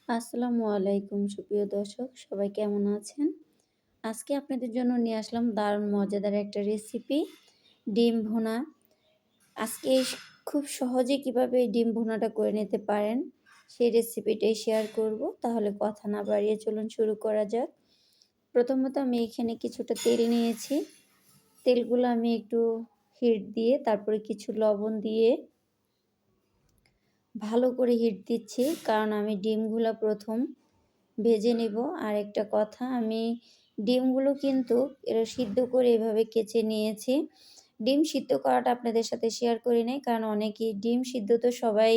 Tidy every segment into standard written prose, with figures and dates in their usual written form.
আসসালামু আলাইকুম সুপ্রিয় দর্শক, সবাই কেমন আছেন? আজকে আপনাদের জন্য নিয়ে আসলাম দারুণ মজাদার একটা রেসিপি, ডিম ভুনা। আজকে খুব সহজে কিভাবে এই ডিম ভুনাটা করে নিতে পারেন, সেই রেসিপিটাই শেয়ার করব। তাহলে কথা না বাড়িয়ে চলুন শুরু করা যাক। প্রথমত আমি এখানে কিছুটা তেল নিয়েছি। তেলগুলো আমি একটু হিট দিয়ে তারপরে কিছু লবণ দিয়ে ভালো করে হিট দিচ্ছি, কারণ আমি ডিমগুলো প্রথম ভেজে নেব। আর একটা কথা, আমি ডিমগুলো কিন্তু সিদ্ধ করে এভাবে কেচে নিয়েছি। ডিম সিদ্ধ করাটা আপনাদের সাথে শেয়ার করি নাই, কারণ অনেকেই ডিম সিদ্ধ তো সবাই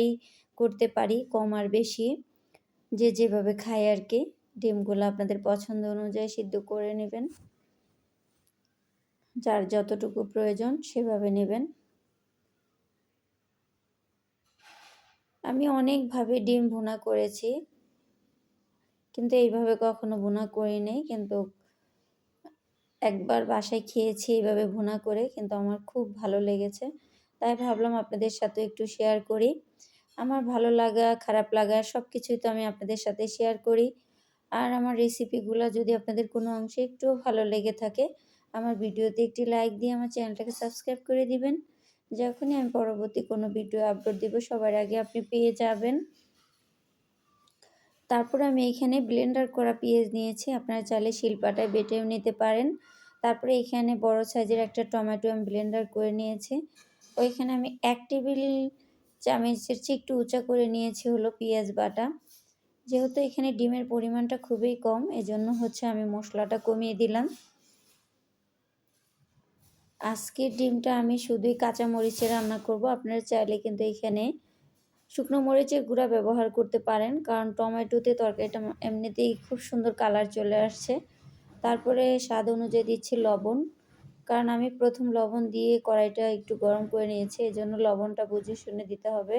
করতে পারি, কম আর বেশি যে যেভাবে খায় আর কি। ডিমগুলো আপনাদের পছন্দ অনুযায়ী সিদ্ধ করে নেবেন, যার যতটুকু প্রয়োজন সেভাবে নেবেন। আমি অনেকভাবে ডিম ভুনা করেছি, কিন্তু এইভাবে কখনো ভুনা করি নাই। কিন্তু একবার বাসায় খেয়েছি এইভাবে ভুনা করে, কিন্তু আমার খুব ভালো লেগেছে। তাই ভাবলাম আপনাদের সাথে একটু শেয়ার করি। আমার ভালো লাগা, খারাপ লাগা সব কিছুই তো আমি আপনাদের সাথে শেয়ার করি। আর আমার রেসিপিগুলো যদি আপনাদের কোনো অংশে একটুও ভালো লেগে থাকে, আমার ভিডিওতে একটি লাইক দিয়ে আমার চ্যানেলটাকে সাবস্ক্রাইব করে দিবেন। যখনই আমি পরবর্তী কোনো ভিডিও আপলোড দিব, সবার আগে আপনি পেয়ে যাবেন। তারপরে আমি এখানে ব্লেন্ডার করা পেঁয়াজ নিয়েছি, আপনারা চাইলে শিলপাটায় বেটেও নিতে পারেন। তারপরে এখানে বড় সাইজের একটা টমেটো আমি ব্লেন্ডার করে নিয়েছি। ওইখানে আমি ১ টেবিল চামচের চেয়ে একটু উঁচা করে নিয়েছি হলো পেঁয়াজ বাটা। যেহেতু এখানে ডিমের পরিমাণটা খুবই কম, এজন্য আমি মশলাটা কমিয়ে দিলাম। আজকের ডিমটা আমি শুধুই কাঁচা মরিচে রান্না করব। আপনারা চাইলে কিন্তু এখানে শুকনো মরিচের গুঁড়া ব্যবহার করতে পারেন, কারণ টমেটোতে তরকারিটা এমনিতেই খুব সুন্দর কালার চলে আসছে। তারপরে স্বাদ অনুযায়ী দিচ্ছি লবণ, কারণ আমি প্রথম লবণ দিয়ে কড়াইটা একটু গরম করে নিয়েছি, এজন্য লবণটা বুঝে শুনে দিতে হবে।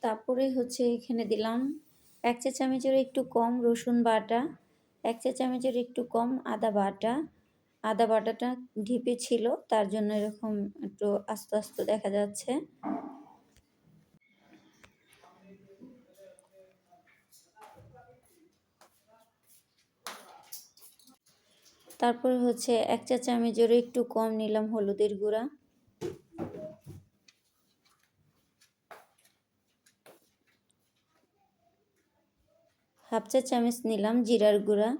তারপরে এখানে দিলাম ১ চা চামচের একটু কম রসুন বাটা, ১ চা চামচের একটু কম আদা বাটা। আদা বাটাটা ঢিপে ছিল, তার জন্য এরকম একটু আস্ত আস্ত দেখা যাচ্ছে। তারপর ১ চা চামচেরও একটু কম নিলাম হলুদের গুঁড়া। হাফ চা চামচ নিলাম জিরার গুঁড়া।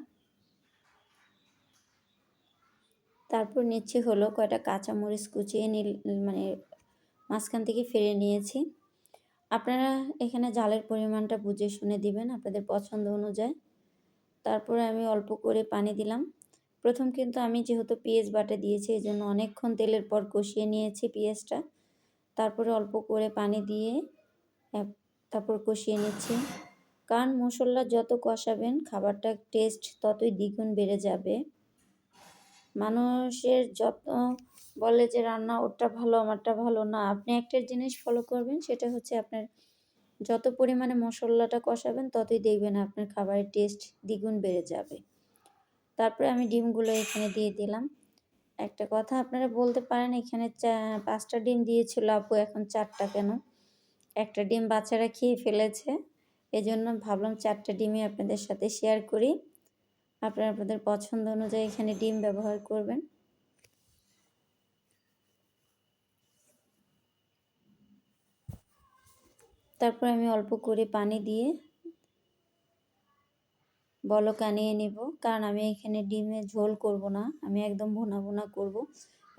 তারপর নিচ্ছি কয়টা কাঁচামরিচ কুচিয়ে মানে মাঝখান থেকে ফেলে নিয়েছি। আপনারা এখানে ঝালের পরিমাণটা বুঝে শুনে দিবেন আপনাদের পছন্দ অনুযায়ী। তারপরে আমি অল্প করে পানি দিলাম। প্রথম কিন্তু আমি যেহেতু পেঁয়াজ বাটা দিয়েছি, এজন্য অনেকক্ষণ তেলের পর কষিয়ে নিয়েছি পেঁয়াজটা। তারপরে অল্প করে পানি দিয়ে তারপর কষিয়ে নিচ্ছি, কারণ মশলা যত কষাবেন খাবারটার টেস্ট ততই দ্বিগুণ বেড়ে যাবে। মানুষের যত বলে যে রান্না ওরটা ভালো আমারটা ভালো না, আপনি একটা জিনিস ফলো করবেন, সেটা আপনার যত পরিমাণে মশলাটা কষাবেন ততই দেখবেন আপনার খাবারের টেস্ট দ্বিগুণ বেড়ে যাবে। তারপরে আমি ডিমগুলো এখানে দিয়ে দিলাম। একটা কথা আপনারা বলতে পারেন, এখানে ৫টা ডিম দিয়েছিল আপু, এখন ৪টা কেন? একটা ডিম বাচ্চারা খেয়ে ফেলেছে, এজন্য ভাবলাম ৪টা ডিমই আপনাদের সাথে শেয়ার করি। আপনারা আপনাদের পছন্দ অনুযায়ী এখানে ডিম ব্যবহার করবেন। তারপর আমি অল্প করে পানি দিয়ে বলক আনিয়ে নেব, কারণ আমি এখানে ডিমে ঝোল করব না, আমি একদম ভুনা ভুনা করব,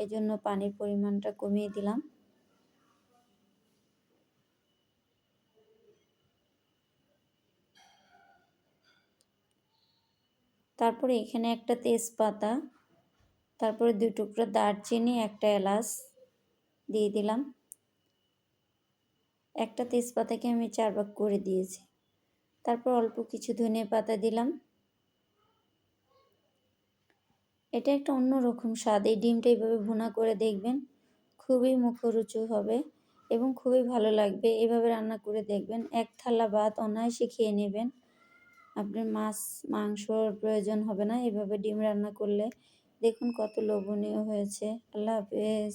এজন্য পানির পরিমাণটা কমিয়ে দিলাম। তারপরে এখানে একটা তেজপাতা, তারপরে ২ টুকরো দারচিনি, একটা এলাচ দিয়ে দিলাম। একটা তেজপাতাকে আমি ৪ ভাগ করে দিয়েছি। তারপর অল্প কিছু ধনিয়া পাতা দিলাম। এটা একটা অন্যরকম স্বাদ, এই ডিমটা এইভাবে ভুনা করে দেখবেন, খুবই মুখরোচক হবে এবং খুবই ভালো লাগবে। এভাবে রান্না করে দেখবেন, ১ থালা ভাত অনায়াসে খেয়ে নেবেন। আপনার মাছ মাংসর প্রয়োজন হবে না, এভাবে ডিম রান্না করলে। দেখুন কত লোভনীয় হয়েছে। আল্লাহ হাফেজ।